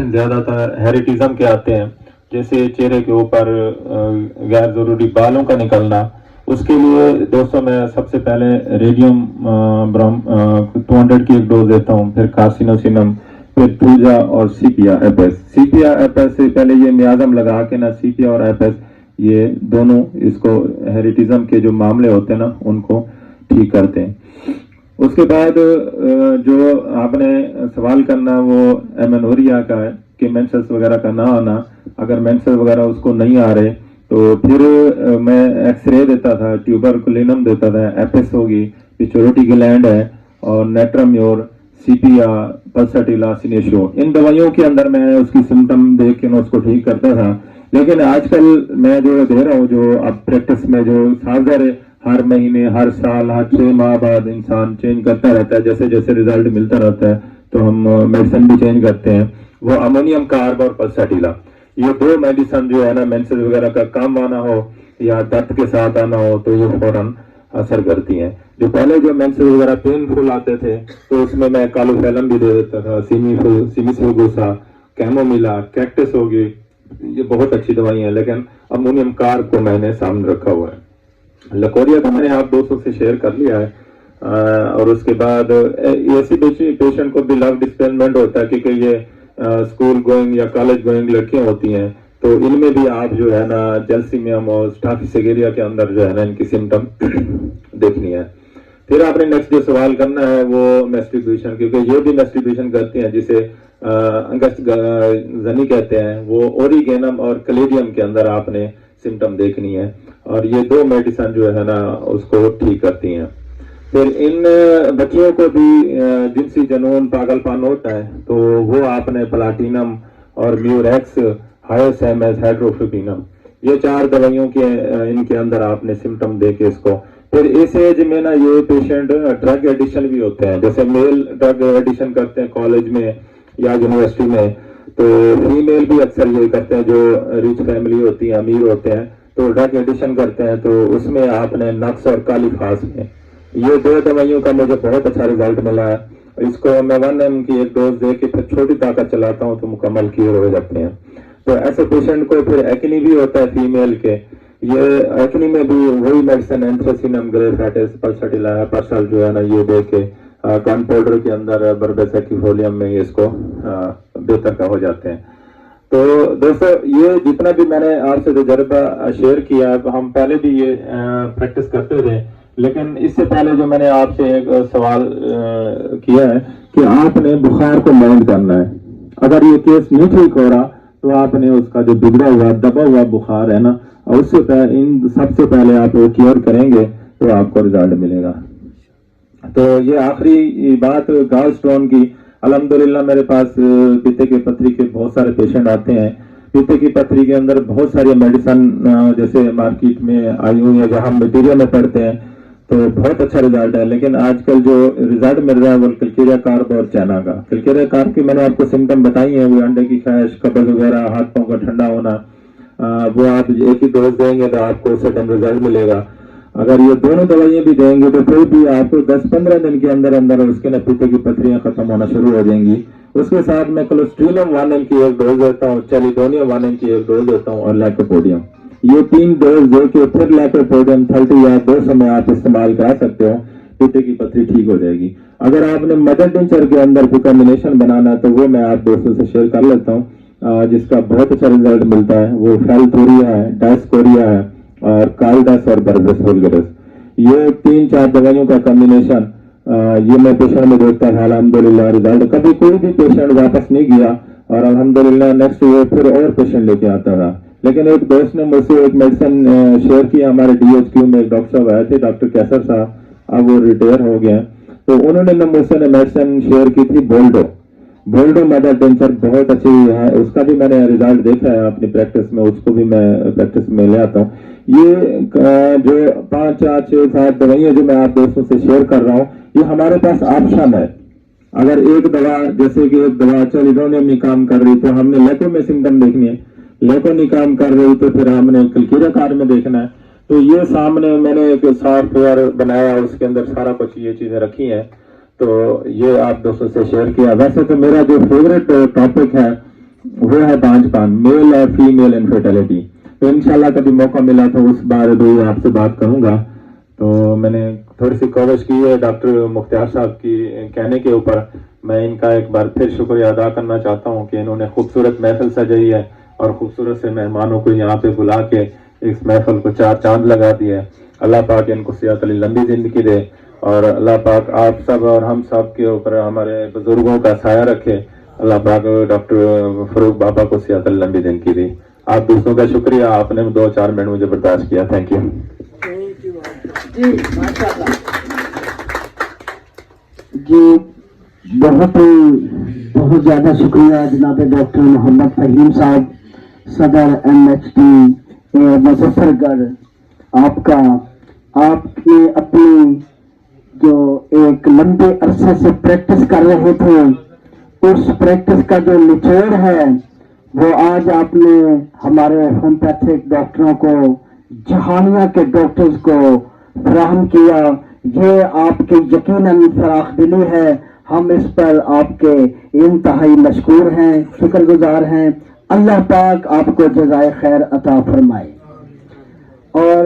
زیادہ تر ہیریٹزم کے آتے ہیں، جیسے چہرے کے اوپر غیر ضروری بالوں کا نکلنا. اس کے لیے دوستوں میں سب سے پہلے ریڈیم 200 کی ایک ڈوز دیتا ہوں، پھر کارسینوسینم، پھر پوجا اور سیپیا ایپس. سیپیا ایپس سے پہلے یہ میازم لگا کے نا، سیپیا اور ایپس یہ دونوں اس کو ہیریٹزم کے جو معاملے ہوتے ہیں نا ان کو ٹھیک کرتے ہیں. اس کے بعد جو آپ نے سوال کرنا وہ ایمنوریا کا ہے کہ مینسز وغیرہ کا نہ آنا. اگر مینسز وغیرہ اس کو نہیں آ رہے تو پھر میں ایکس رے دیتا تھا، ٹیوبرکلینم دیتا تھا، ایپس ہوگی، پیچوریٹی گلینڈ ہے، اور نیٹرمیور، سیپیا، پلسٹیلا، سینیشو. ان دوائیوں کے اندر میں اس کی سمٹم دیکھ کے میں اس کو ٹھیک کرتا تھا. لیکن آج کل میں جو دے رہا ہوں، جو اب پریکٹس میں جو سازر ہے، ہر مہینے، ہر سال، ہر 6 ماہ بعد انسان چینج کرتا رہتا ہے، جیسے جیسے ریزلٹ ملتا رہتا ہے تو ہم میڈیسن بھی چینج کرتے ہیں. وہ امونیم کارب اور پلسٹیلا، یہ دو میڈیسن جو ہے نا مینسز وغیرہ کا کام آنا ہو یا درد کے ساتھ آنا ہو تو یہ فوراً اثر کرتی ہیں. جو پہلے جو مینسز وغیرہ پین فل آتے تھے تو اس میں کالوفیلم بھی دے دیتا تھا، سیمیسوگوسا، کیمومیلا، کیکٹس ہوگی، یہ بہت اچھی دوائی ہیں. لیکن امونیم کارب کو میں نے سامنے رکھا ہوا ہے. لکوریا کا میں نے آپ دوستوں سے شیئر کر لیا ہے. اور اس کے بعد ایسی پیشنٹ کو بھی لو ڈسپینمنٹ ہوتا ہے کیونکہ یہ اسکول گوئنگ یا کالج گوئنگ لڑکیاں ہوتی ہیں، تو ان میں بھی آپ جو ہے نا جیلسیمیم اور اسٹافیسیگیریا کے اندر جو ہے نا ان کی سمٹم دیکھنی ہے. پھر آپ نے نیکسٹ جو سوال کرنا ہے وہ میسٹیبیوشن، کیونکہ یہ بھی میسٹیبیوشن کرتی ہیں جسے انگست زنی کہتے ہیں. وہ اوریگینم اور کلیڈیم کے اندر آپ نے سمٹم دیکھنی ہے، اور یہ دو میڈیسن جو ہے نا اس کو ٹھیک کرتی ہیں. پھر ان بچیوں کو بھی جنسی جنون پاگل پان ہوتا ہے تو وہ آپ نے پلاٹینم اور میوریکس، ہائیوسیمس، ہائیڈروفیبینم، یہ 4 دوائیوں کے ان کے اندر آپ نے سمٹم دے کے اس کو. پھر اس ایج میں نا یہ پیشنٹ ڈرگ ایڈیشن بھی ہوتے ہیں، جیسے میل ڈرگ ایڈیشن کرتے ہیں کالج میں یا یونیورسٹی میں، تو فیمیل بھی اکثر یہ کرتے ہیں جو ریچ فیملی ہوتی ہے، امیر ہوتے ہیں، تو ڈرگ ایڈیشن کرتے ہیں. تو اس میں آپ نے نقص اور کالی فاس میں یہ 2 دوائیوں کا مجھے بہت اچھا ریزلٹ ملا ہے. اس کو میں 1 mg کی ایک ڈوز دے کے پھر چھوٹی طاقت چلاتا ہوں تو مکمل کیور ہو جاتے ہیں. تو ایسے پیشنٹ کو پھر ایکنی بھی ہوتا ہے فیمیل کے، یہ ایکنی میں بھی وہی میڈیسن اینتھریسینم، گریفیٹس، پلسٹیلا، پرسل جو ہے نا یہ دے کے کان پاؤڈر کے اندر بربیسیکیفولیم میں اس کو بہتر کا ہو جاتے ہیں. تو دوستو یہ جتنا بھی میں نے آپ سے تجربہ شیئر کیا ہے ہم پہلے بھی یہ پریکٹس کرتے تھے، لیکن اس سے پہلے جو میں نے آپ سے ایک سوال کیا ہے کہ آپ نے بخار کو مائنڈ کرنا ہے. اگر یہ کیس نہیں ٹھیک ہو رہا تو آپ نے اس کا جو بگڑا ہوا دبا ہوا بخار ہے نا، اور اس سے ان سب سے پہلے آپ وہ کیئر کریں گے تو آپ کو ریزلٹ ملے گا. تو یہ آخری بات گال سٹون کی، الحمدللہ میرے پاس پیتے کی پتھری کے بہت سارے پیشنٹ آتے ہیں. پیتے کی پتھری کے اندر بہت ساری میڈیسن جیسے مارکیٹ میں آئی ہوئی ہیں، جہاں مٹیریل میں پڑھتے ہیں تو بہت اچھا ریزلٹ ہے. لیکن آج کل جو ریزلٹ مل رہا ہے وہ کلکیریا کارب اور چائنا کا. کلکیریا کارب کی میں نے آپ کو سمٹم بتائی ہیں، وہ انڈے کی خواہش، قبض وغیرہ، ہاتھ پاؤں کا ٹھنڈا ہونا، وہ آپ ایک ہی ڈوز دیں گے تو آپ کو سرٹن ریزلٹ ملے گا. اگر یہ دونوں دوائیاں بھی دیں گے تو پھر بھی آپ کو 10-15 دن کے اندر اندر اس کے پیتے کی پتھریاں ختم ہونا شروع ہو جائیں گی. اس کے ساتھ میں کولسٹرولم 1 mg کی ایک ڈوز دیتا ہوں، چیلیڈونیم 1 mg کی ایک ڈوز دیتا ہوں، اور لیکوپوڈیم. یہ 3 ڈوز دے کے پھر لیکوپوڈیم 30 یا 200 میں آپ استعمال کرا سکتے ہو، پیتے کی پتھری ٹھیک ہو جائے گی. اگر آپ نے مدر ٹنچر کے اندر کوئی کمبینیشن بنانا تو وہ میں آپ دوستوں سے شیئر کر لیتا ہوں، جس کا بہت اچھا ریزلٹ ملتا ہے. وہ فیلتوریا ہے، ڈائسکوریا ہے، اور کالڈس اور بربس وولگرس. یہ 3-4 دوائیوں کا کمبینیشن یہ میں پیشنٹ میں دیکھتا تھا، الحمدللہ ریزلٹ. کبھی کوئی بھی پیشنٹ واپس نہیں گیا اور الحمدللہ نیکسٹ وہ پھر اور پیشنٹ لے کے آتا تھا. لیکن ایک دوست نے مجھ سے ایک میڈیسن شیئر کیا، ہمارے DHQ میں ایک ڈاکٹر صاحب آئے تھے، ڈاکٹر کیسر صاحب، اب وہ ریٹائر ہو گئے. تو انہوں نے مجھ سے میڈیسن شیئر کی تھی بولڈو مدر ٹینچر، بہت اچھی ہے. اس کا بھی میں نے ریزلٹ دیکھا ہے اپنی پریکٹس میں، اس کو بھی میں پریکٹس میں لے آتا ہوں. یہ جو 5, 4, 6, 7 دوائیاں جو میں آپ دوستوں سے شیئر کر رہا ہوں یہ ہمارے پاس آپشن ہے. اگر ایک دوا جیسے کہ ایک دوا چیلیڈونیم نہیں کام کر رہی تو ہم نے لیکو میں سمٹم دیکھنی ہے، لیکو نہیں کام کر رہی تو پھر ہم نے کلکیریا کارب میں دیکھنا ہے. تو یہ سامنے میں نے ایک سافٹ ویئر بنایا، اس کے اندر سارا کچھ یہ چیزیں رکھی ہیں، تو یہ آپ دوستوں سے شیئر کیا. ویسے تو میرا جو فیوریٹ ٹاپک ہے وہ ہے 5 میل اور فیمیل انفرٹیلٹی. تو انشاءاللہ کبھی موقع ملا تو اس بارے بھی آپ سے بات کروں گا. تو میں نے تھوڑی سی کوشش کی ہے ڈاکٹر مختار صاحب کی کہنے کے اوپر. میں ان کا ایک بار پھر شکریہ ادا کرنا چاہتا ہوں کہ انہوں نے خوبصورت محفل سجائی ہے اور خوبصورت سے مہمانوں کو یہاں پہ بلا کے اس محفل کو 4 چاند لگا دیا ہے. اللہ پاک ان کو صحت علی لمبی زندگی دے اور اللہ پاک آپ سب اور ہم سب کے اوپر ہمارے بزرگوں کا سایہ رکھے. اللہ پاک ڈاکٹر فروخ بابا کو صحت علی لمبی زندگی دی. آپ دوستوں کا شکریہ, آپ نے 2-4 منٹ مجھے برداشت کیا. Thank you. جی ماشاء اللہ جی, بہت زیادہ شکریہ جناب ڈاکٹر محمد فہیم صاحب, صدر MHT مظفر گڑھ. آپ نے اپنی جو ایک لمبے عرصے سے پریکٹس کر رہے تھے, اس پریکٹس کا جو نچوڑ ہے وہ آج آپ نے ہمارے ہومیوپیتھک ڈاکٹروں کو, جہانیہ کے ڈاکٹرز کو فراہم کیا. یہ آپ کی یقیناً فراخ دلی ہے. ہم اس پر آپ کے انتہائی مشکور ہیں, شکر گزار ہیں. اللہ پاک آپ کو جزائے خیر عطا فرمائے. اور